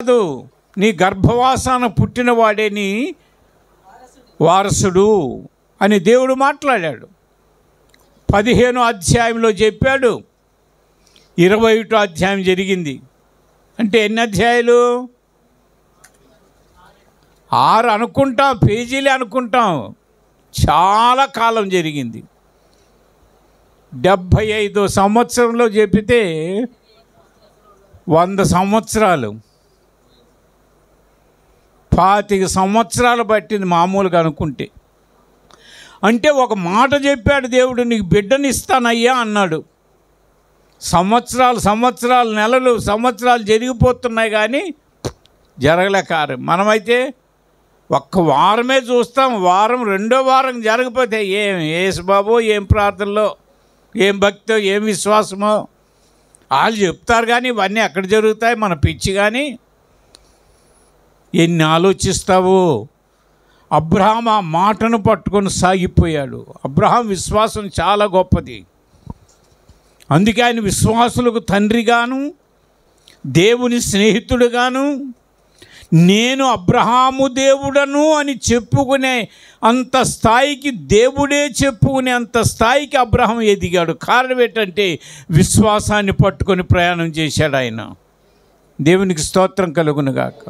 కాదు, నీ గర్భవాసాన పుట్టినవాడే నీ వారసుడు అని దేవుడు మాట్లాడాడు. 15వ అధ్యాయంలో చెప్పాడు, 21వ అధ్యాయం జరిగింది. అంటే ఎన్ని అధ్యాయాలు? 6 అనుకుంటాం, పేజీలే అనుకుంటాం. చాలా కాలం జరిగింది. 75వ సంవత్సరంలో చెప్పితే 100 సంవత్సరాలు, 25 సంవత్సరాలు పట్టింది మామూలుగా అనుకుంటే. అంటే ఒక మాట చెప్పాడు దేవుడు, నీకు బిడ్డని ఇస్తానయ్యా అన్నాడు. సంవత్సరాలు నెలలు సంవత్సరాలు జరిగిపోతున్నాయి కానీ జరగలేకారు. మనమైతే ఒక్క వారమే చూస్తాం, వారం రెండో వారం జరగకపోతే ఏం యేసుబాబు, ఏం ప్రార్థనలో, ఏం భక్తో, ఏం విశ్వాసమో వాళ్ళు చెప్తారు. కానీ ఇవన్నీ ఎక్కడ జరుగుతాయి? మన పిచ్చి. కానీ ఎన్ని ఆలోచిస్తావు? అబ్రహాం ఆ మాటను పట్టుకొని సాగిపోయాడు. అబ్రహాం విశ్వాసం చాలా గొప్పది. అందుకే ఆయన విశ్వాసులకు తండ్రిగాను, దేవుని స్నేహితుడుగాను, నేను అబ్రహాము దేవుడను అని చెప్పుకునే అంత స్థాయికి, దేవుడే చెప్పుకునే అంత స్థాయికి అబ్రహాం ఎదిగాడు. కారణం ఏంటంటే విశ్వాసాన్ని పట్టుకొని ప్రయాణం చేశాడు ఆయన. దేవునికి స్తోత్రం కలుగునుగాక.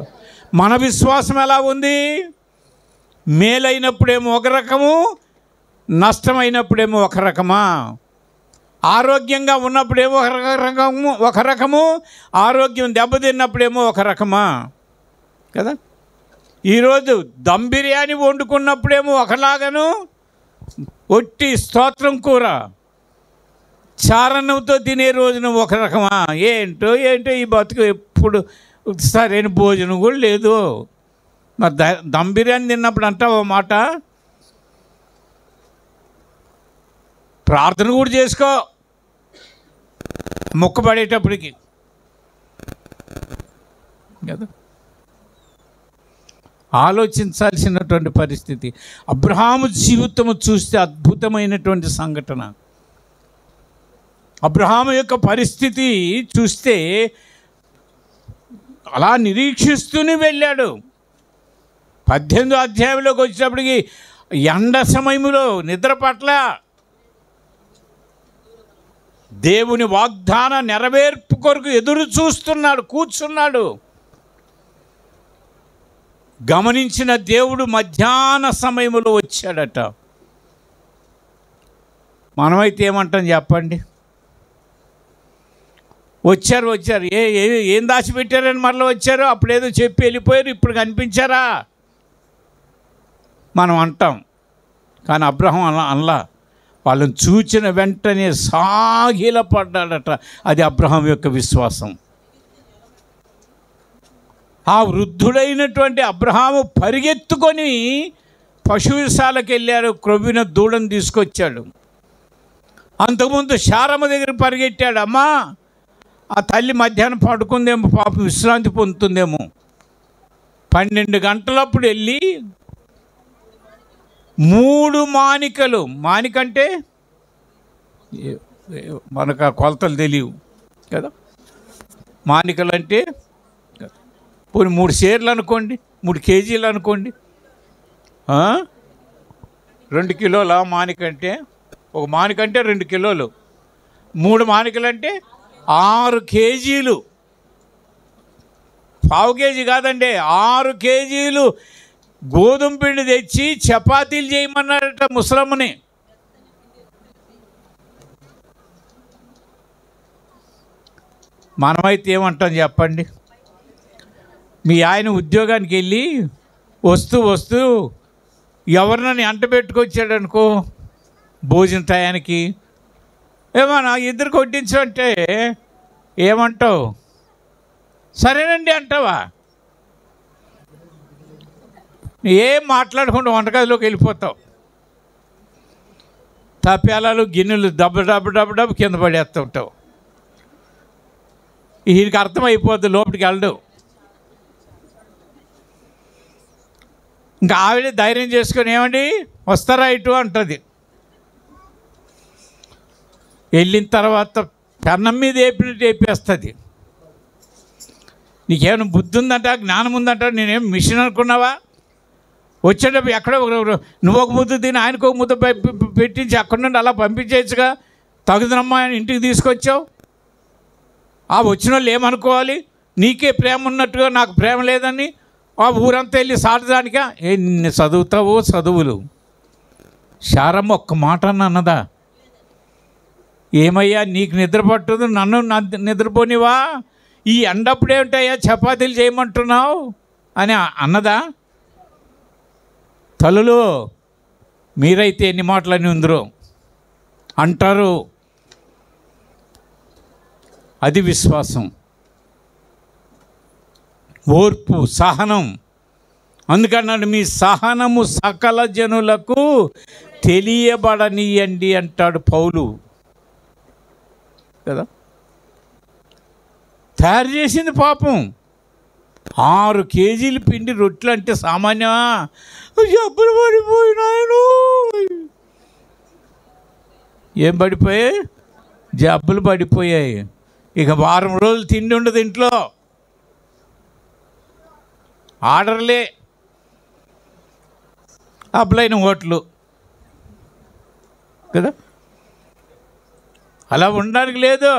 మన విశ్వాసం ఎలా ఉంది? మేలైనప్పుడేమో ఒక రకము, నష్టమైనప్పుడేమో ఒక రకమా? ఆరోగ్యంగా ఉన్నప్పుడేమో ఒక రకము, ఆరోగ్యం దెబ్బతిన్నప్పుడేమో ఒక రకమా కదా? ఈరోజు దమ్ బిర్యానీ వండుకున్నప్పుడేమో ఒకలాగను, ఒట్టి స్తోత్రం కూర చారణంతో తినే రోజున ఒక రకమా? ఏంటో ఈ బతుకు ఎప్పుడు సరైన భోజనం కూడా లేదు. మరి దమ్ బిర్యానీ తిన్నప్పుడు అంటావు మాట, ప్రార్థన కూడా చేసుకో మొక్కబడేటప్పటికి కదా. ఆలోచించాల్సినటువంటి పరిస్థితి. అబ్రహాము జీవితము చూస్తే అద్భుతమైనటువంటి సంఘటన. అబ్రహాము యొక్క పరిస్థితి చూస్తే అలా నిరీక్షిస్తూనే వెళ్ళాడు. 18వ అధ్యాయంలోకి వచ్చేటప్పటికి ఎండ సమయంలో నిద్ర పట్ల దేవుని వాగ్దాన నెరవేర్పు కొరకు ఎదురు చూస్తున్నాడు, కూర్చున్నాడు. గమనించిన దేవుడు మధ్యాహ్న సమయంలో వచ్చాడట. మనమైతే ఏమంటాం చెప్పండి? వచ్చారు ఏం దాచిపెట్టారని మరలా వచ్చారు, అప్పుడేదో చెప్పి వెళ్ళిపోయారు, ఇప్పుడు కనిపించారా మనం అంటాం. కానీ అబ్రహాం అనలా. వాళ్ళని చూచిన వెంటనే సాగిలపడ్డాడట. అది అబ్రహాం యొక్క విశ్వాసం. ఆ వృద్ధుడైనటువంటి అబ్రహాము పరిగెత్తుకొని పశువుశాలకు వెళ్ళాడు, క్రొవ్విన దూడను తీసుకొచ్చాడు. అంతకుముందు శారమ్మ దగ్గర పరిగెట్టాడు. అమ్మా, ఆ తల్లి మధ్యాహ్నం పడుకుందేమో, పాపం విశ్రాంతి పొందుతుందేమో. 12 గంటలప్పుడు వెళ్ళి 3 మానికలు, మానికంటే మనకు ఆ కొలతలు తెలియవు కదా. మానికలు అంటే పోనీ 3 షేర్లు అనుకోండి, 3 కేజీలు అనుకోండి, 2 కిలోల మానికంటే, ఒక మానికంటే 2 కిలోలు, 3 మానికలు అంటే 6 కేజీలు. పావు కేజీ కాదండి, 6 కేజీలు గోధుమ పిండి తెచ్చి చపాతీలు చేయమన్నాడట ముసలమ్మని. మనమైతే ఏమంటాం చెప్పండి? మీ ఆయన ఉద్యోగానికి వెళ్ళి వస్తూ ఎవరినని అంట పెట్టుకొచ్చాడనుకో భోజన టయానికి, ఏమన్నా ఇద్దరు కొట్టించంటే ఏమంటావు? సరేనండి అంటావా? ఏం మాట్లాడకుండా వంటగదిలోకి వెళ్ళిపోతావు. తప్యాలాలు గిన్నెలు డబ్బు కింద పడేస్తుంటావు. వీడికి అర్థమైపోద్ది, లోపలికి వెళ్ళడు. ఇంకా ఆవిడ ధైర్యం చేసుకొని ఏమండి వస్తారా ఇటు అంటుంది. వెళ్ళిన తర్వాత పెన్నం మీద వేపినట్టు వేపేస్తుంది. నీకేమైనా బుద్ధి ఉందంట, జ్ఞానం ఉందంట, నేనేం మిషన్ అనుకున్నావా? వచ్చేటప్పుడు ఎక్కడో నువ్వు ఒక ముద్ద తిని ఆయనకు ఒక ముద్ద పెట్టించి అక్కడి నుండి అలా పంపించేయచ్చుగా. తగుదనమ్మా ఆయన ఇంటికి తీసుకొచ్చావు. ఆ వచ్చిన వాళ్ళు ఏమనుకోవాలి? నీకే ప్రేమ ఉన్నట్టుగా నాకు ప్రేమ లేదని ఆ ఊరంతా వెళ్ళి సాటదానికా? ఎన్ని చదువుతావో చదువులు. శారమ్మ ఒక్క మాట అన్నదా? ఏమయ్యా నీకు నిద్ర పట్టదు, నన్ను నిద్రపోనివా? ఈ ఎండప్పుడేమిటయ్యా చపాతీలు చేయమంటున్నావు అని అన్నదా? తల్లులు మీరైతే ఎన్ని మాటలని ఉందరో అంటారు. అది విశ్వాసం, ఓర్పు, సహనం. అందుకన్నాడు మీ సహనము సకల జనులకు తెలియబడనీయండి అంటాడు పౌలు కదా. తయారు చేసింది పాపం 6 కేజీలు పిండి రొట్టెలు అంటే సామాన్యమా? జబ్బులు పడిపోయినాయను. ఏం పడిపోయాయి? జబ్బులు పడిపోయాయి. ఇక వారం రోజులు తిండి ఉండదు ఇంట్లో. ఆర్డర్లే, అప్లైన హోటలు కదా. అలా ఉండడానికి లేదు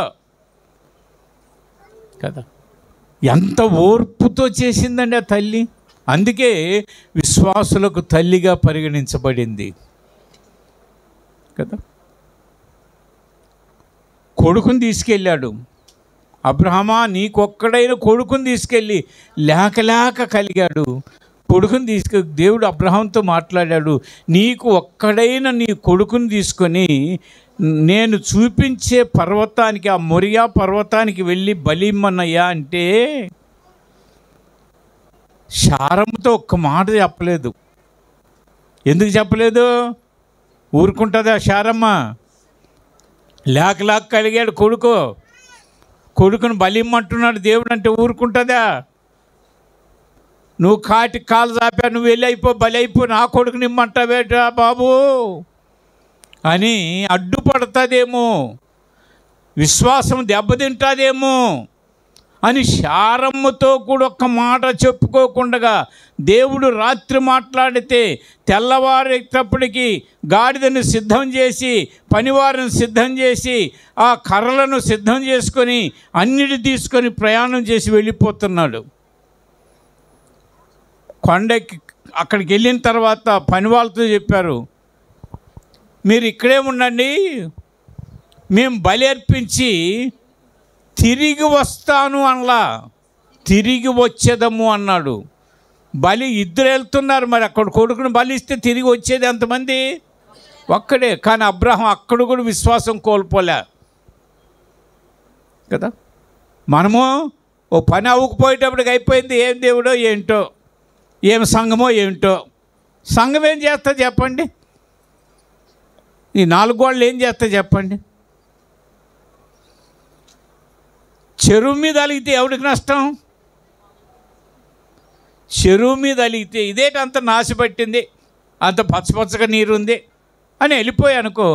కదా. ఎంత ఓర్పుతో చేసిందండి ఆ తల్లి. అందుకే విశ్వాసులకు తల్లిగా పరిగణించబడింది కదా. కొడుకుని తీసుకెళ్ళాడు. అబ్రహమా నీకొక్కడైన కొడుకుని తీసుకెళ్ళి లేక కలిగాడు. కొడుకుని దేవుడు అబ్రహాంతో మాట్లాడాడు. నీకు ఒక్కడైన నీ కొడుకుని తీసుకొని నేను చూపించే పర్వతానికి, ఆ మొరియా పర్వతానికి వెళ్ళి బలిమ్మన్నయ్యా అంటే శారమ్మతో ఒక్క మాట చెప్పలేదు. ఎందుకు చెప్పలేదు? ఊరుకుంటుందా శారమ్మ? లేక కలిగాడు కొడుకును బలిమ్మంటున్నాడు దేవుడు అంటే ఊరుకుంటుందా? నువ్వు కాలు చాపా, నువ్వు వెళ్ళి బలి అయిపో, నా కొడుకుని ఇమ్మంటావేటా బాబు అని అడ్డుపడుతుందేమో, విశ్వాసం దెబ్బతింటుందేమో అని శారమ్మతో కూడా ఒక్క మాట చెప్పుకోకుండా దేవుడు రాత్రి మాట్లాడితే తెల్లవారేటప్పటికి గాడిదను సిద్ధం చేసి, పనివారిని సిద్ధం చేసి, ఆ కర్రలను సిద్ధం చేసుకొని అన్నిటి తీసుకొని ప్రయాణం చేసి వెళ్ళిపోతున్నాడు. కొండకి అక్కడికి వెళ్ళిన తర్వాత పని వాళ్ళతో చెప్పారు, మీరు ఇక్కడే ఉండండి, మేము బలి అర్పించి తిరిగి వస్తాను అనలా, తిరిగి వచ్చేదము అన్నాడు. బలి ఇద్దరు వెళ్తున్నారు. మరి అక్కడ కొడుకుని బలిస్తే తిరిగి వచ్చేది ఎంతమంది? ఒక్కడే. కానీ అబ్రహాం అక్కడ కూడా విశ్వాసం కోల్పోలే కదా. మనము ఓ పని అవ్వకపోయేటప్పటికి అయిపోయింది. ఏం దేవుడో ఏంటో, ఏం సంఘమో ఏమిటో. సంఘం ఏం చేస్తా చెప్పండి? ఈ 4 గోళ్ళు ఏం చేస్తా చెప్పండి? చెరువు మీద అలిగితే ఎవరికి నష్టం? చెరువు మీద అలిగితే ఇదేంటి అంత నాశపట్టింది, అంత పచ్చపచ్చగా నీరుంది అని వెళ్ళిపోయానుకో,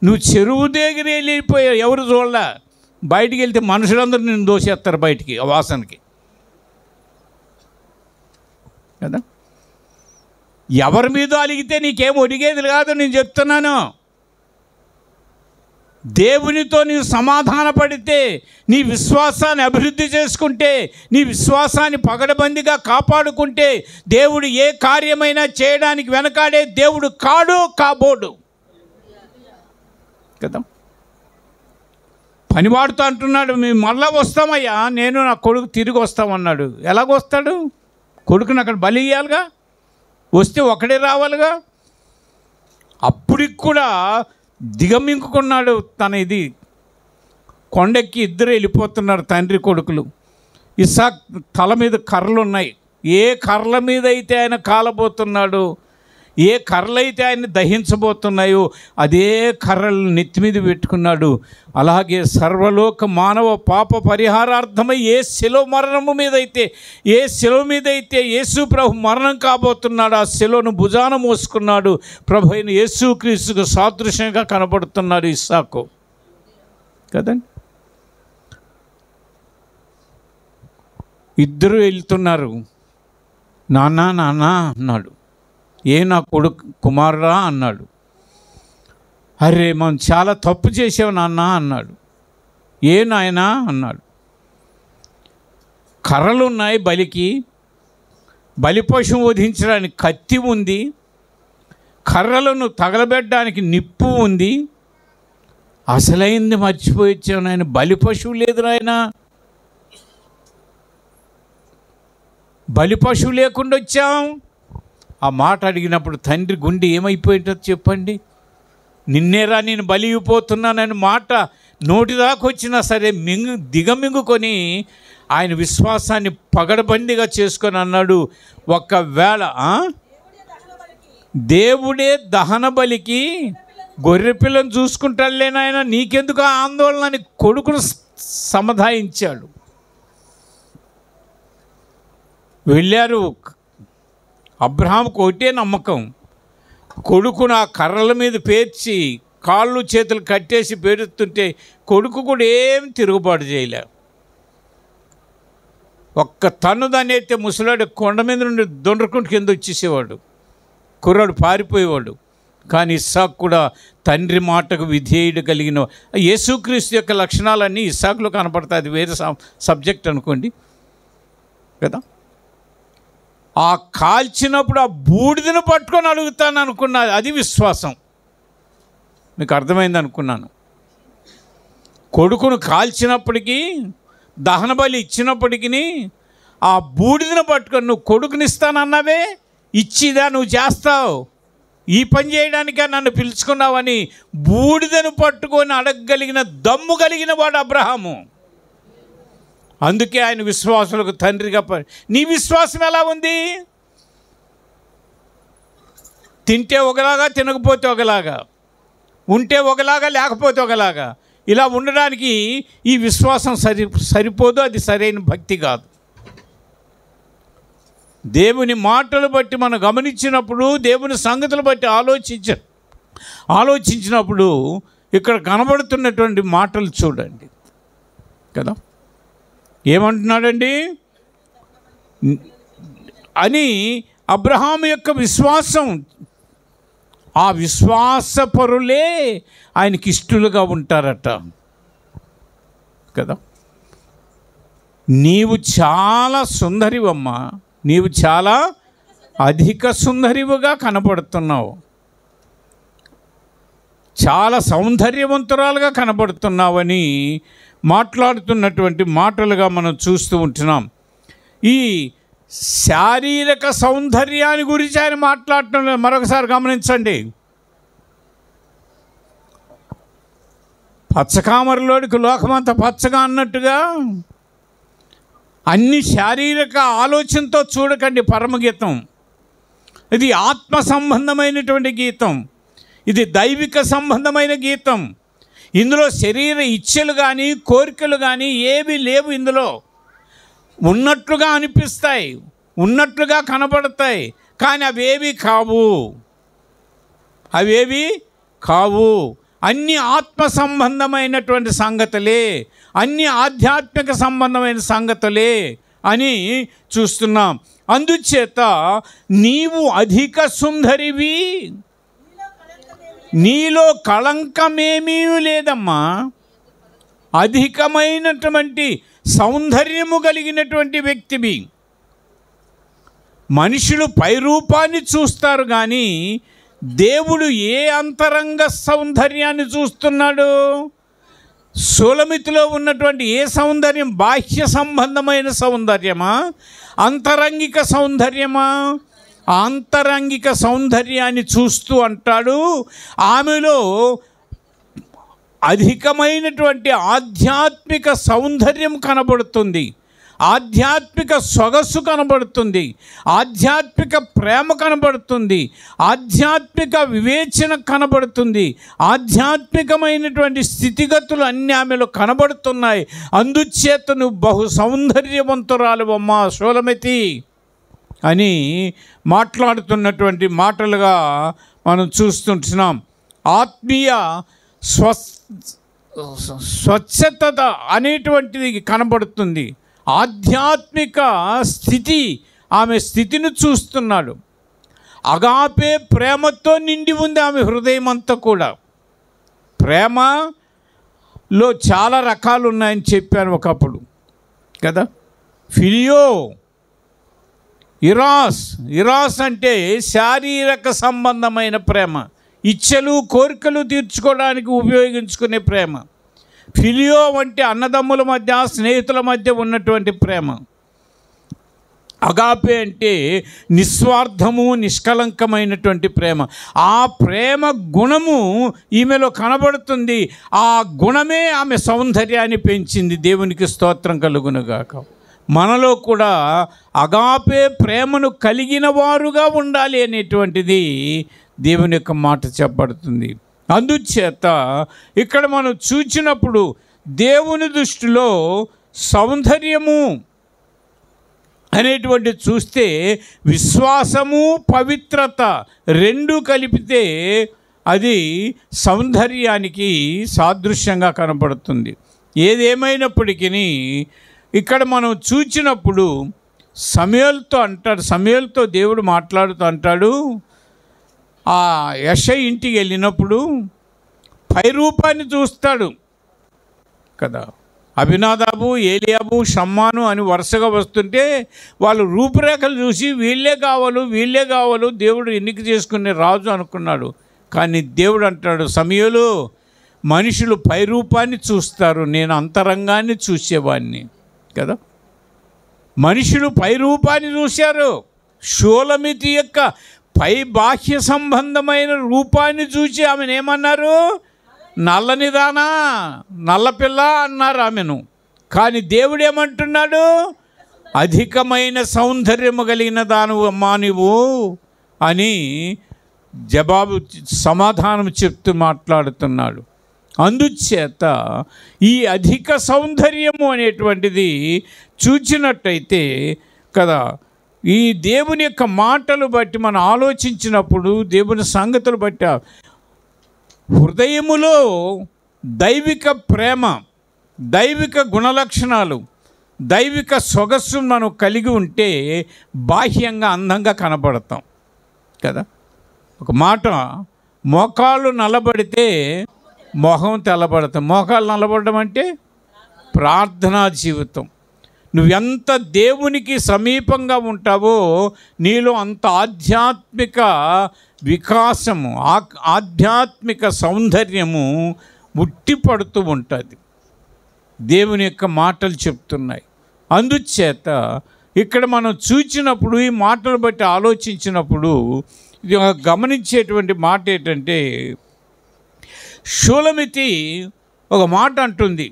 నువ్వు చెరువు దగ్గర వెళ్ళిపోయావు, ఎవరు చూడలే. బయటికి వెళ్తే మనుషులందరూ నిన్ను దోసేస్తారు బయటికి ఆ వాసనకి కదా. ఎవరి మీద అలిగితే నీకేం ఒడిగేది కాదు. నేను చెప్తున్నాను, దేవునితో నీవు సమాధాన పడితే, నీ విశ్వాసాన్ని అభివృద్ధి చేసుకుంటే, నీ విశ్వాసాన్ని పగడబందిగా కాపాడుకుంటే దేవుడు ఏ కార్యమైనా చేయడానికి వెనకాడే దేవుడు కాడు, కాబోడు కదా. పనివాడుతో అంటున్నాడు, మేము మళ్ళా వస్తామయ్యా, నేను నా కొడుకు తిరిగి వస్తామన్నాడు. ఎలాగొస్తాడు? కొడుకుని అక్కడ బలి ఇయ్యాలిగా, వస్తే ఒకడే రావాలిగా. అప్పటికి కూడా దిగమింగుకున్నాడు తన ఇది. కొండెక్కి ఇద్దరు వెళ్ళిపోతున్నారు తండ్రి కొడుకులు. ఇస్సాక్ తల మీద కర్రలు ఉన్నాయి. ఏ కర్రల మీద అయితే ఆయన కాలబోతున్నాడు, ఏ కర్రలైతే ఆయన దహించబోతున్నాయో అదే కర్రలను నెత్తి మీద పెట్టుకున్నాడు. అలాగే సర్వలోక మానవ పాప పరిహారార్థమై ఏ శిలువ మరణము మీదైతే, ఏ శిలువ మీదైతే యేసు ప్రభు మరణం కాబోతున్నాడు, ఆ శిలువను భుజాన మోసుకున్నాడు. ప్రభు అయిన యేసుక్రీస్తుకు సాదృశ్యంగా కనబడుతున్నాడు ఇస్సాకు కదండి. ఇద్దరు వెళ్తున్నారు. నాన్న నాన్న అన్నాడు. ఏ నా కొడుకు కుమారుడా అన్నాడు. అరే మనం చాలా తప్పు చేసావు నాన్న అన్నాడు. ఏ నాయనా అన్నాడు. కర్రలు ఉన్నాయి బలికి, బలి పశువు వధించడానికి కత్తి ఉంది, కర్రలను తగలబెట్టడానికి నిప్పు ఉంది. అసలైంది మర్చిపోయి వచ్చావు నాయన, బలి పశువు లేదు నాయన, బలి పశువు లేకుండా వచ్చాం. ఆ మాట అడిగినప్పుడు తండ్రి గుండె ఏమైపోయిందో చెప్పండి. నిన్నేరా నేను బలి ఇవ్వబోతున్నానని మాట నోటిదాకా వచ్చినా సరే దిగమింగుకొని ఆయన విశ్వాసాన్ని పగడబండిగా చేసుకొని అన్నాడు, ఒకవేళ దేవుడే దహన బలికి గొర్రె పిల్లను చూసుకుంటాడులేనాయన, నీకెందుకు ఆందోళన అని కొడుకును సమాధానించాడు. వెళ్ళారు. అబ్రహాముకు ఒకటే నమ్మకం, కొడుకును ఆ కర్రల మీద పేర్చి కాళ్ళు చేతులు కట్టేసి పేరుస్తుంటే కొడుకు కూడా ఏం తిరుగుబాటు చేయలే. ఒక్క తన్ను దాన్ని అయితే ముసలాడు కొండ మీద నుండి దొండకుంటు కింద వచ్చేసేవాడు, కుర్రాడు పారిపోయేవాడు. కానీ ఇస్సాకు కూడా తండ్రి మాటకు విధేయుడు కలిగిన యేసుక్రీస్తు యొక్క లక్షణాలన్నీ ఇస్సాకులో కనపడతాయి. అది వేరే సబ్జెక్ట్ అనుకోండి కదా. ఆ కాల్చినప్పుడు ఆ బూడిదను పట్టుకొని అడుగుతాను అనుకున్నా, అది విశ్వాసం. మీకు అర్థమైంది అనుకున్నాను. కొడుకును కాల్చినప్పటికీ, దహన బలి ఇచ్చినప్పటికీ ఆ బూడిదను పట్టుకొని, నువ్వు కొడుకునిస్తానన్నావే, ఇచ్చిదా నువ్వు చేస్తావు, ఈ పని చేయడానికే నన్ను పిలుచుకున్నావని బూడిదను పట్టుకొని అడగగలిగిన దమ్ము కలిగిన వాడు అబ్రహాము. అందుకే ఆయన విశ్వాసులకు తండ్రిగా. నీ విశ్వాసం ఎలా ఉంది? తింటే ఒకలాగా, తినకపోతే ఒకలాగా, ఉంటే ఒకలాగా, లేకపోతే ఒకలాగా. ఇలా ఉండడానికి ఈ విశ్వాసం సరిపోదు. అది సరైన భక్తి కాదు. దేవుని మాటలు బట్టి మనం గమనించినప్పుడు, దేవుని సంగతులు బట్టి ఆలోచించినప్పుడు ఇక్కడ కనబడుతున్నటువంటి మాటలు చూడండి కదా. ఏమంటున్నాడండి అని అబ్రహాము యొక్క విశ్వాసం, ఆ విశ్వాసపరులే ఆయనకి ఇష్టలుగా ఉంటారట కదా. నీవు చాలా సుందరివమ్మా, నీవు చాలా అధిక సుందరివుగా కనపడుతున్నావు, చాలా సౌందర్యవంతురాలుగా కనపడుతున్నావని మాట్లాడుతున్నటువంటి మాటలుగా మనం చూస్తూ ఉంటున్నాం. ఈ శారీరక సౌందర్యాన్ని గురించి ఆయన మాట్లాడటం మరొకసారి గమనించండి. పచ్చకామరలోనికి లోకమంతా పచ్చగా అన్నట్టుగా అన్ని శారీరక ఆలోచనతో చూడకండి పరమగీతం. ఇది ఆత్మ సంబంధమైనటువంటి గీతం, ఇది దైవిక సంబంధమైన గీతం. ఇందులో శరీర ఇచ్ఛలు కానీ కోరికలు కానీ ఏవి లేవు. ఇందులో ఉన్నట్లుగా అనిపిస్తాయి, ఉన్నట్లుగా కనబడతాయి, కానీ అవేవి కావు. అన్ని ఆత్మ సంబంధమైనటువంటి సంగతులే, అన్ని ఆధ్యాత్మిక సంబంధమైన సంగతులే అని చూస్తున్నాం. అందుచేత నీవు అధిక సుందరివి, నీలో కళంకమేమీ లేదమ్మా, అధికమైనటువంటి సౌందర్యము కలిగినటువంటి వ్యక్తివి. మనుషులు పైరూపాన్ని చూస్తారు కానీ దేవుడు ఏ అంతరంగ సౌందర్యాన్ని చూస్తున్నాడు? సులమితిలో ఉన్నటువంటి ఏ సౌందర్యం? బాహ్య సంబంధమైన సౌందర్యమా, అంతరంగిక సౌందర్యమా? ఆంతరంగిక సౌందర్యాన్ని చూస్తూ అంటాడు, ఆమెలో అధికమైనటువంటి ఆధ్యాత్మిక సౌందర్యం కనబడుతుంది, ఆధ్యాత్మిక సొగసు కనబడుతుంది, ఆధ్యాత్మిక ప్రేమ కనబడుతుంది, ఆధ్యాత్మిక వివేచన కనబడుతుంది, ఆధ్యాత్మికమైనటువంటి స్థితిగతులు అన్నీ ఆమెలో కనబడుతున్నాయి. అందుచేత నువ్వు బహు సౌందర్యవంతురాలువమ్మా షూలమితి అని మాట్లాడుతున్నటువంటి మాటలుగా మనం చూస్తుంటున్నాం. ఆత్మీయ స్వచ్ఛత అనేటువంటిది కనబడుతుంది, ఆధ్యాత్మిక స్థితి, ఆమె స్థితిని చూస్తున్నాడు. అగాపే ప్రేమతో నిండి ఉంది ఆమె హృదయం అంతా కూడా. ప్రేమలో చాలా రకాలు ఉన్నాయని చెప్పాను ఒకప్పుడు కదా. ఫిలియో, ఇరాస్ అంటే శారీరక సంబంధమైన ప్రేమ, ఇచ్చలు కోరికలు తీర్చుకోవడానికి ఉపయోగించుకునే ప్రేమ. ఫిలియో అంటే అన్నదమ్ముల మధ్య, స్నేహితుల మధ్య ఉన్నటువంటి ప్రేమ. అగాపే అంటే నిస్వార్థము, నిష్కలంకమైనటువంటి ప్రేమ. ఆ ప్రేమ గుణము ఈమెలో కనబడుతుంది. ఆ గుణమే ఆమె సౌందర్యాన్ని పెంచింది. దేవునికి స్తోత్రం కలుగునుగాక. మనలో కూడా అగాపే ప్రేమను కలిగిన వారుగా ఉండాలి అనేటువంటిది దేవుని యొక్క మాట చెప్పబడుతుంది. అందుచేత ఇక్కడ మనం చూచినప్పుడు దేవుని దృష్టిలో సౌందర్యము అనేటువంటి చూస్తే విశ్వాసము, పవిత్రత రెండు కలిపితే అది సౌందర్యానికి సాదృశ్యంగా కనపడుతుంది. ఏదేమైనప్పటికీ ఇక్కడ మనం చూచినప్పుడు సమూయేలుతో దేవుడు మాట్లాడుతూ అంటాడు, ఆ యెషై ఇంటికి వెళ్ళినప్పుడు పై రూపాన్ని చూస్తాడు కదా. అభినాదాబు, ఏలియాబు, షమ్మాను అని వరుసగా వస్తుంటే వాళ్ళు రూపురేఖలు చూసి వీళ్ళే కావాలి దేవుడు ఎన్నిక చేసుకునే రాజు అనుకున్నాడు. కానీ దేవుడు అంటాడు, సమూయేలు, మనుషులు పై రూపాన్ని చూస్తారు, నేను అంతరంగాన్ని చూసేవాడిని కదా. మనుషులు పై రూపాన్ని చూశారు. షూలమితి యొక్క పై బాహ్య సంబంధమైన రూపాన్ని చూసి ఆమెను ఏమన్నారు? నల్లనిదానా, నల్లపిల్ల అన్నారు ఆమెను. కానీ దేవుడు ఏమంటున్నాడు? అధికమైన సౌందర్యము కలిగిన దానివు అమ్మా నీవు అని సమాధానం చెప్తూ మాట్లాడుతున్నాడు. అందుచేత ఈ అధిక సౌందర్యము అనేటువంటిది చూచినట్టయితే కదా, ఈ దేవుని యొక్క మాటలు బట్టి మనం ఆలోచించినప్పుడు, దేవుని సంగతులు బట్టి హృదయములో దైవిక ప్రేమ, దైవిక గుణలక్షణాలు, దైవిక సొగస్సు మనం కలిగి ఉంటే బాహ్యంగా అందంగా కనబడతాం కదా. ఒక మాట, మోకాళ్ళు నల్లబడితే మొహం తెల్లబడతాం. మోకాళ్ళు నల్లబడడం అంటే ప్రార్థనా జీవితం. నువ్వెంత దేవునికి సమీపంగా ఉంటావో నీలో అంత ఆధ్యాత్మిక వికాసము, ఆధ్యాత్మిక సౌందర్యము ఉట్టిపడుతూ ఉంటుంది. దేవుని యొక్క మాటలు చెప్తున్నాయి. అందుచేత ఇక్కడ మనం చూచినప్పుడు, ఈ మాటలు బట్టి ఆలోచించినప్పుడు ఇది గమనించేటువంటి మాట ఏంటంటే, షూలమితి ఒక మాట అంటుంది,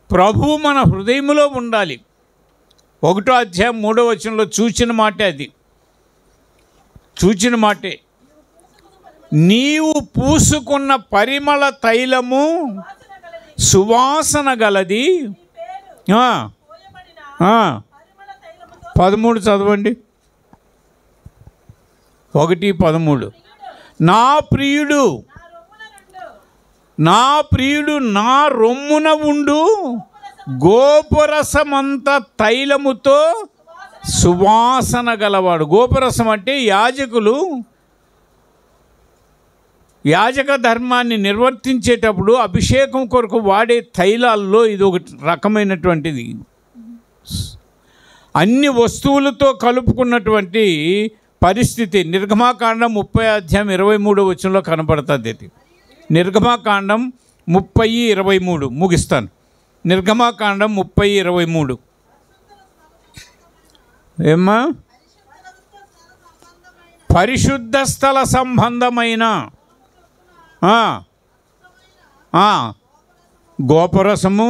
ప్రభువు మన హృదయంలో ఉండాలి. 1వ అధ్యాయం 3వ వచనంలో చూచిన మాటే అది. చూచిన మాటే, నీవు పూసుకున్న పరిమళ తైలము సువాసన గలది. 13 చదవండి. 1:13. నా ప్రియుడు నా రొమ్మున ఉండు గోపురసమంత తైలముతో సువాసన గలవాడు. గోపురసం అంటే యాజకులు యాజక ధర్మాన్ని నిర్వర్తించేటప్పుడు అభిషేకం కొరకు వాడే తైలాల్లో ఇది ఒక రకమైనటువంటిది. అన్ని వస్తువులతో కలుపుకున్నటువంటి పరిస్థితి నిర్గమాకాండం 30:23 వచనంలో కనబడుతుంది. ఇది నిర్గమాకాండం 30:23 ముగిస్తాను. నిర్గమాకాండం 30:23 ఏమ్మా? పరిశుద్ధ స్థల సంబంధమైన గోపురసము,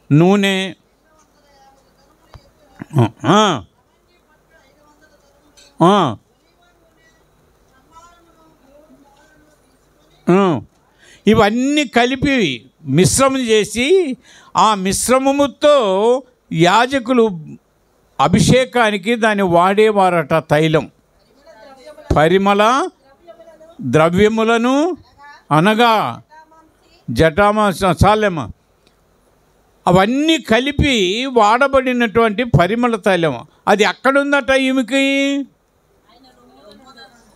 నూనె, ఇవన్నీ కలిపి మిశ్రమం చేసి ఆ మిశ్రమముతో యాజకులు అభిషేకానికి దాన్ని వాడేవారట. తైలం, పరిమళ ద్రవ్యములను అనగా చాలేమ అవన్నీ కలిపి వాడబడినటువంటి పరిమళ తైలం. అది ఎక్కడుందట ఈమెకి?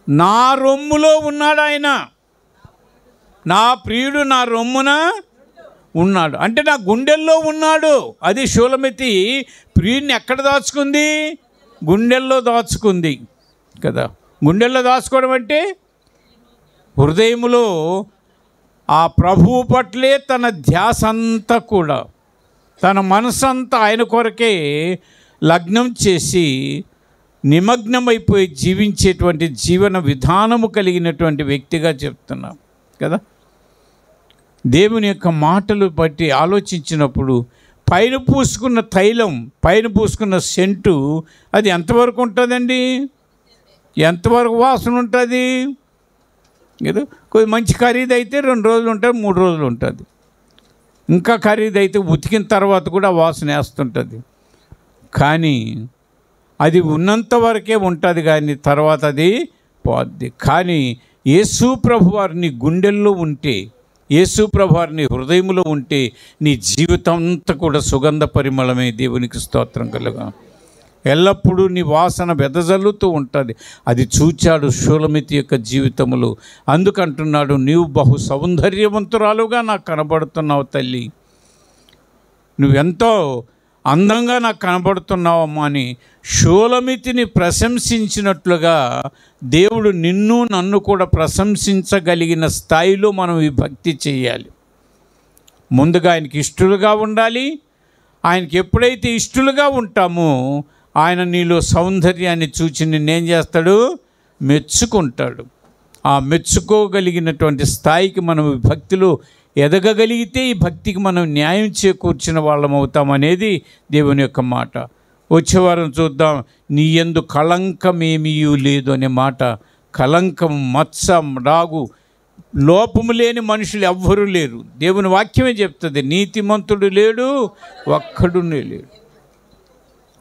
నా రొమ్ములో ఉన్నాడు ఆయన, నా ప్రియుడు నా రొమ్మున ఉన్నాడు అంటే నా గుండెల్లో ఉన్నాడు. అది షూలమితి ప్రియుడిని ఎక్కడ దాచుకుంది? గుండెల్లో దాచుకుంది కదా. గుండెల్లో దాచుకోవడం అంటే హృదయములో ఆ ప్రభువు పట్లే తన ధ్యాస అంతా కూడా, తన మనసంతా ఆయన కొరకే లగ్నం చేసి నిమగ్నమైపోయి జీవించేటువంటి జీవన విధానము కలిగినటువంటి వ్యక్తిగా చెప్తున్నాం కదా. దేవుని యొక్క మాటలు బట్టి ఆలోచించినప్పుడు పైన పూసుకున్న తైలం, పైన పూసుకున్న సెంటు అది ఎంతవరకు ఉంటుందండి? ఎంతవరకు వాసన ఉంటుంది? ఏదో కొద్ది మంచి ఖరీదు అయితే 2 రోజులు ఉంటుంది, 3 రోజులు ఉంటుంది. ఇంకా ఖరీదు అయితే ఉతికిన తర్వాత కూడా వాసన వేస్తుంటుంది. కానీ అది ఉన్నంత వరకే ఉంటుంది, కానీ తర్వాత అది పోద్ది. కానీ యేసు ప్రభువారిని గుండెల్లో ఉంటే, యేసు ప్రభువారిని హృదయంలో ఉంటే నీ జీవితం అంతా కూడా సుగంధ పరిమళమే. దేవునికి స్తోత్రం కలుగా. ఎల్లప్పుడూ నీ వాసన వెదజల్లుతూ ఉంటుంది. అది చూచాడు షూలమితి యొక్క జీవితములో. అందుకంటున్నాడు, నీవు బహు సౌందర్యవంతురాలుగా నాకు కనబడుతున్నావు తల్లి, నువ్వెంతో అందంగా నాకు కనబడుతున్నావమ్మా అని షూలమితిని ప్రశంసించినట్లుగా దేవుడు నిన్ను నన్ను కూడా ప్రశంసించగలిగిన స్థాయిలో మనం ఈ భక్తి చేయాలి. ముందుగా ఆయనకి ఇష్టలుగా ఉండాలి. ఆయనకి ఎప్పుడైతే ఇష్టలుగా ఉంటామో ఆయన నీలో సౌందర్యాన్ని చూచి నిన్నేం చేస్తాడు? మెచ్చుకుంటాడు. ఆ మెచ్చుకోగలిగినటువంటి స్థాయికి మనం ఈ భక్తిలో ఎదగగలిగితే ఈ భక్తికి మనం న్యాయం చేకూర్చిన వాళ్ళం అవుతామనేది దేవుని యొక్క మాట. వచ్చేవారం చూద్దాం. నీ యందు కళంకమేమీ లేదు అనే మాట. కళంకం, మత్స, రాగు, లోపము లేని మనుషులు ఎవ్వరూ లేరు. దేవుని వాక్యమే చెప్తుంది, నీతిమంతుడు లేడు, ఒక్కడునే లేడు.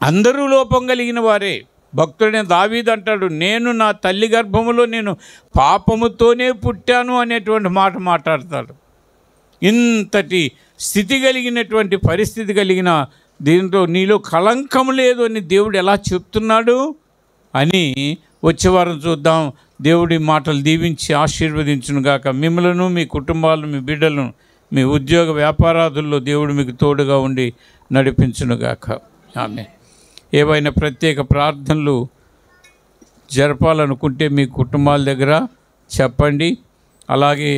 అందరూ లోపం కలిగిన వారే. భక్తుడైన దావీదు అంటాడు, నేను నా తల్లి గర్భములో నేను పాపముతోనే పుట్టాను అనేటువంటి మాట మాట్లాడతాడు. ఇంతటి స్థితి కలిగినటువంటి పరిస్థితి కలిగిన దీంట్లో నీలో కళంకం లేదు అని దేవుడు ఎలా చెప్తున్నాడు అని వచ్చేవారం చూద్దాం. దేవుడి మాటలు దీవించి ఆశీర్వదించునుగాక. మిమ్మలను, మీ కుటుంబాలను, మీ బిడ్డలను, మీ ఉద్యోగ వ్యాపారాదుల్లో దేవుడు మీకు తోడుగా ఉండి నడిపించునుగాక. ఆమె. ఏవైనా ప్రత్యేక ప్రార్థనలు జరపాలనుకుంటే మీ కుటుంబాల దగ్గర చెప్పండి. అలాగే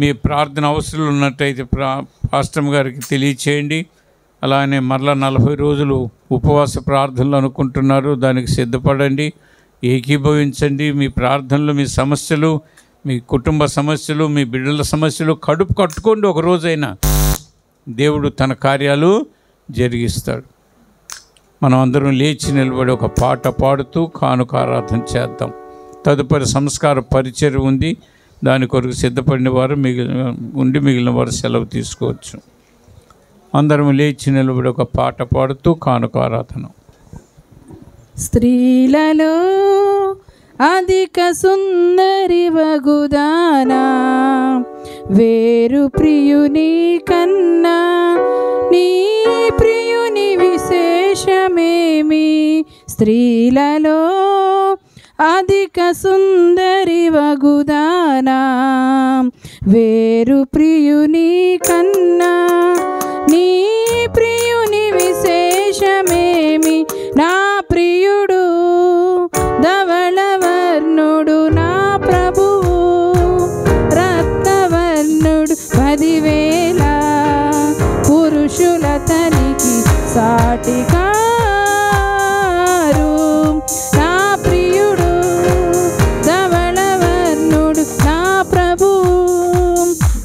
మీ ప్రార్థన అవసరాలు ఉన్నట్టయితే పాస్టర్ గారికి తెలియచేయండి. అలానే మరలా 40 రోజులు ఉపవాస ప్రార్థనలు అనుకుంటున్నారు, దానికి సిద్ధపడండి, ఏకీభవించండి. మీ ప్రార్థనలు, మీ సమస్యలు, మీ కుటుంబ సమస్యలు, మీ బిడ్డల సమస్యలు కడుపు కట్టుకోండి. ఒక రోజైనా దేవుడు తన కార్యాలు జరిగిస్తాడు. మనం అందరం లేచి నిలబడి ఒక పాట పాడుతూ కానుక ఆరాధన చేద్దాం. తదుపరి సంస్కార పరిచర్య ఉంది, దాని కొరకు సిద్ధపడిన వారు మిగిలిన వారు సెలవు తీసుకోవచ్చు. అందరం లేచి నిలబడి ఒక పాట పాడుతూ కానుక ఆరాధన. స్త్రీలలో అధిక సుందరి వగుదానా, వేరు ప్రియుని కన్నా నీ ప్రియుని విశేషమేమి? స్త్రీలలో అధిక సుందరి వగుదానా, వేరు ప్రియుని కన్నా నీ ప్రియుని విశేషమేమి? నా ప్రియుడు ధవళవర్ణుడు, నా ప్రభువు రత్నవర్ణుడు. 10,000 పురుషులతనికి సాటిగా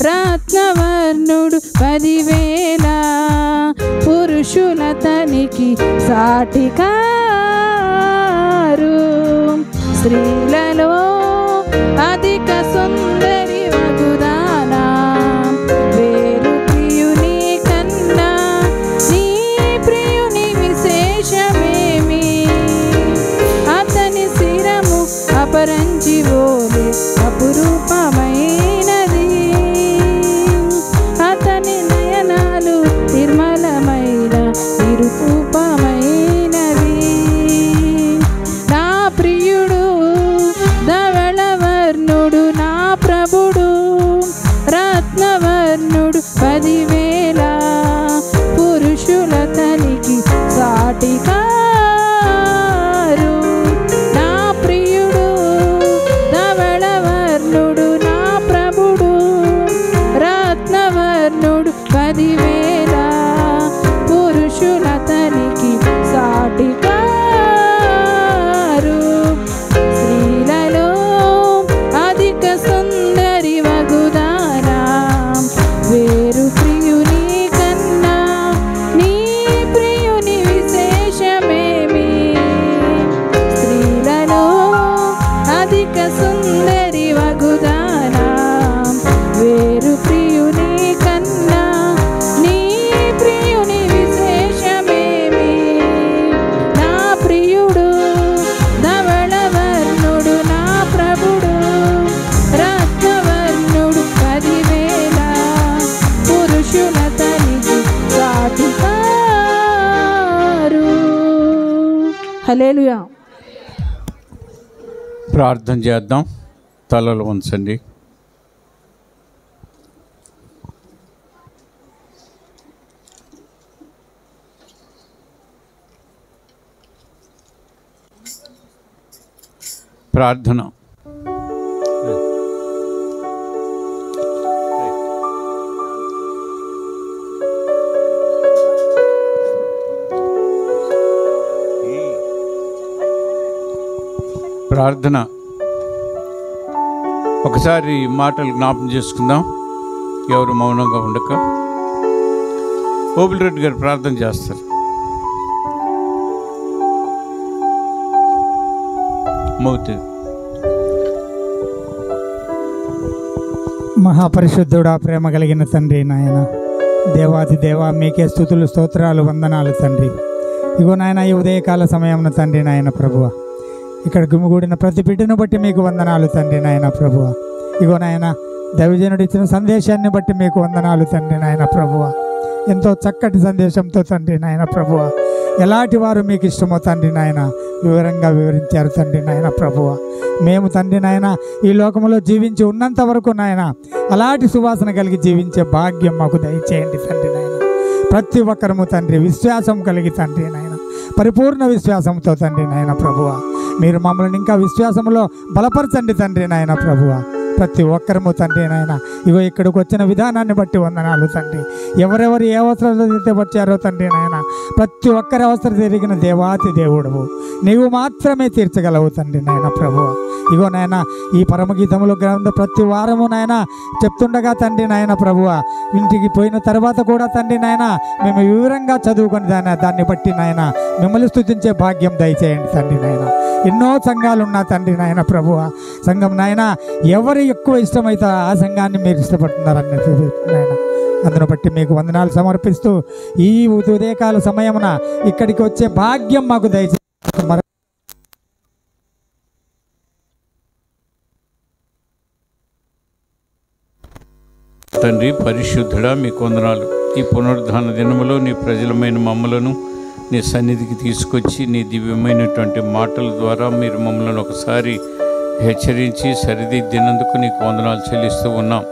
రత్నవర్ణుడు. 10,000 పురుషులతనికి సాటికారు. స్త్రీలలో అధిక సుందరి వగుదానా, వేరు ప్రియుని కన్నా నీ ప్రియుని విశేషమేమి? అతని శిరము అపరంజి హల్లెలూయా. ప్రార్థన చేద్దాం. తలలు వంచండి. ప్రార్థన. ప్రార్థన. ఒకసారి మాటలు జ్ఞాపకం చేసుకుందాం. ఎవరు మౌనంగా ఉండక. ఓబుల్ రెడ్డి గారు ప్రార్థన చేస్తారు. మౌతి. మహాపరిశుద్ధుడా, ప్రేమ కలిగిన తండ్రి, నాయన దేవాది దేవా, మీకే స్తుతులు, స్తోత్రాలు, వందనాలు తండ్రి. ఇగో నాయన, ఈ ఉదయకాల సమయంలో తండ్రి నాయన ప్రభువ, ఇక్కడ గుమిగూడిన ప్రతి బిడ్డను బట్టి మీకు వందనాలు తండ్రి నాయన ప్రభువ. ఇగో నాయన, దైవజనుడు ఇచ్చిన సందేశాన్ని బట్టి మీకు వందనాలు తండ్రి నాయన ప్రభువ. ఎంతో చక్కటి సందేశంతో తండ్రి నాయన ప్రభువ, ఎలాంటి వారు మీకు ఇష్టమో తండ్రి నాయన వివరంగా వివరించారు తండ్రి నాయన ప్రభువ. మేము తండ్రి నాయన ఈ లోకంలో జీవించి ఉన్నంత వరకు నాయన అలాంటి సువాసన కలిగి జీవించే భాగ్యం మాకు దయచేయండి తండ్రి నాయన. ప్రతి ఒక్కరము తండ్రి విశ్వాసం కలిగి తండ్రి నాయన, పరిపూర్ణ విశ్వాసంతో తండ్రి నాయన ప్రభువ, మీరు మమ్మల్ని ఇంకా విశ్వాసంలో బలపరచండి తండ్రి నాయన ప్రభువ. ప్రతి ఒక్కరము తండ్రి నాయన ఇగో ఇక్కడికి వచ్చిన విధానాన్ని బట్టి వందనాలు తండ్రి. ఎవరెవరు ఏ అవసరాలు అయితే వచ్చారో తండ్రి నాయన, ప్రతి ఒక్కరి అవసరం తిరిగిన దేవాతి దేవుడవు, నీవు మాత్రమే తీర్చగలవు తండ్రి నాయన ప్రభువ. ఇగో నాయన, ఈ పరమగీతములో గ్రంథ ప్రతి వారము నాయన చెప్తుండగా తండ్రి నాయన ప్రభువ, ఇంటికి పోయిన తర్వాత కూడా తండ్రి నాయన మేము వివరంగా చదువుకొని దాన్ని బట్టి నాయన మిమ్మల్ని స్తుతించే భాగ్యం దయచేయండి తండ్రి నాయన. ఎన్నో సంఘాలు ఉన్నా తండ్రి నాయన ప్రభువ, సంఘం నాయన ఎవరు ఎక్కువ ఇష్టమైతే ఆ సంఘాన్ని మీరు ఇష్టపడుతున్నారని నాయన, అందును బట్టి మీకు వందనాలు సమర్పిస్తూ ఈ ఉదయకాల సమయమున ఇక్కడికి వచ్చే భాగ్యం మాకు దయచేసి తండ్రి పరిశుద్ధుడా, మీకు వందనాలు. ఈ పునరుద్ధాన దినములో నీ ప్రజలమైన మమ్మలను నీ సన్నిధికి తీసుకొచ్చి నీ దివ్యమైనటువంటి మాటల ద్వారా మీరు మమ్మల్ని ఒకసారి హెచ్చరించి సరిదిద్దినందుకు నీకు వందనాలు చెల్లిస్తూ ఉన్నాం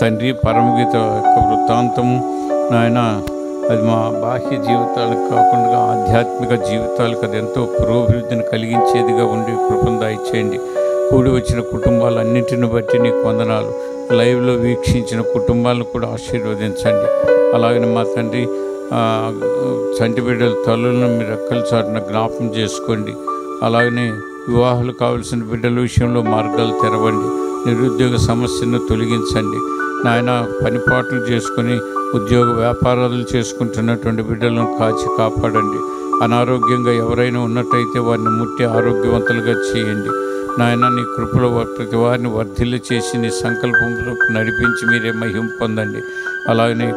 తండ్రి. పరమగీత యొక్క వృత్తాంతము నాయన, అది మా బాహ్య జీవితాలకు కాకుండా ఆధ్యాత్మిక జీవితాలకు అది ఎంతో పురోభివృద్ధిని కలిగించేదిగా ఉండి కృపను దయచేయండి. కూడి వచ్చిన కుటుంబాలన్నింటిని బట్టి నీకు వందనాలు. లైవ్లో వీక్షించిన కుటుంబాలను కూడా ఆశీర్వదించండి. అలాగనే మా తండ్రి చంటి బిడ్డల తల్లులను మీరు రెక్కల చాటున జ్ఞాపకం చేసుకోండి. అలాగనే వివాహాలు కావలసిన బిడ్డల విషయంలో మార్గాలు తెరవండి. నిరుద్యోగ సమస్యను తొలగించండి నాయన. పనిపాట్లు చేసుకొని ఉద్యోగ వ్యాపారాలు చేసుకుంటున్నటువంటి బిడ్డలను కాచి కాపాడండి. అనారోగ్యంగా ఎవరైనా ఉన్నట్టయితే వారిని ముట్టి ఆరోగ్యవంతులుగా చేయండి నాయన. నీ కృపలో ప్రతి వారిని వర్ధిల్ల చేసి నీ సంకల్పంలోకి నడిపించి మీరే మహిమ పొందండి. అలాగనే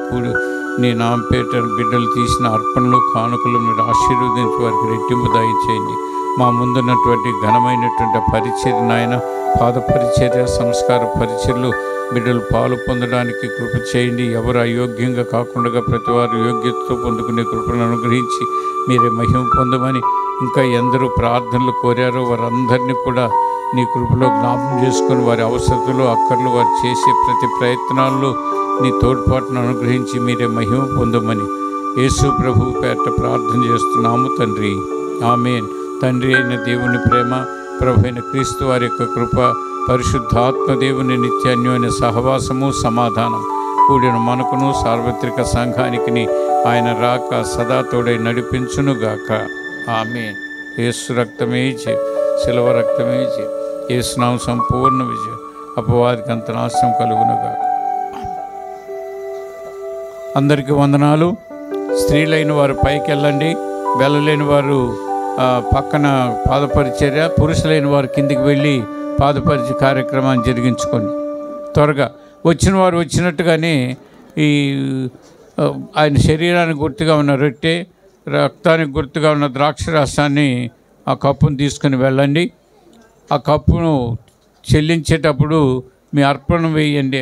నీ నామపేట బిడ్డలు తీసిన అర్పణలు కానుకలు మీరు ఆశీర్వదించి వారికి రెట్టింపు దయచేయండి. మా ముందున్నటువంటి ఘనమైనటువంటి పరిచర్య నాయన, పాద పరిచర్య, సంస్కార పరిచర్యలు బిడ్డలు పాలు పొందడానికి కృప చేయండి. ఎవరు అయోగ్యంగా కాకుండా ప్రతి వారు యోగ్యతతో పొందుకునే కృపను అనుగ్రహించి మీరే మహిమ పొందమని, ఇంకా ఎందరూ ప్రార్థనలు కోరారో వారందరినీ కూడా నీ కృపలో జ్ఞాపకం చేసుకొని వారి అవసరతలు అక్కర్లు వారు చేసే ప్రతి ప్రయత్నాల్లో నీ తోడ్పాటును అనుగ్రహించి మీరే మహిమ పొందమని యేసు ప్రభు పేట ప్రార్థన చేస్తున్నాము తండ్రి. ఆమేన్. తండ్రి అయిన దేవుని ప్రేమ, ప్రభు అయిన క్రీస్తు వారి యొక్క కృప, పరిశుద్ధాత్మ దేవుని నిత్యాన్యోన్య సహవాసము, సమాధానం కూడిన మనకును సార్వత్రిక సంఘానికి ఆయన రాక సదా తోడై నడిపించునుగాక. ఆమేన్. యేసు రక్తమే జయం, శిలువ రక్తమే జయం. యేసు నామం సంపూర్ణ విజయం. అపవాదికి అంత నాశనం కలుగునుగాక. అందరికీ వందనాలు. స్త్రీలైన వారు పైకి వెళ్ళండి, వెళ్ళలేని వారు పక్కన పాదపరిచర్య, పురుషులైన వారు కిందికి వెళ్ళి పాదపరిచయ కార్యక్రమాన్ని జరిగించుకోండి. త్వరగా వచ్చిన వారు వచ్చినట్టుగానే ఈ ఆయన శరీరానికి గుర్తుగా ఉన్న రొట్టె, రక్తానికి గుర్తుగా ఉన్న ద్రాక్షరసాన్ని ఆ కప్పును తీసుకుని వెళ్ళండి. ఆ కప్పును చెల్లించేటప్పుడు మీ అర్పణ వేయండి.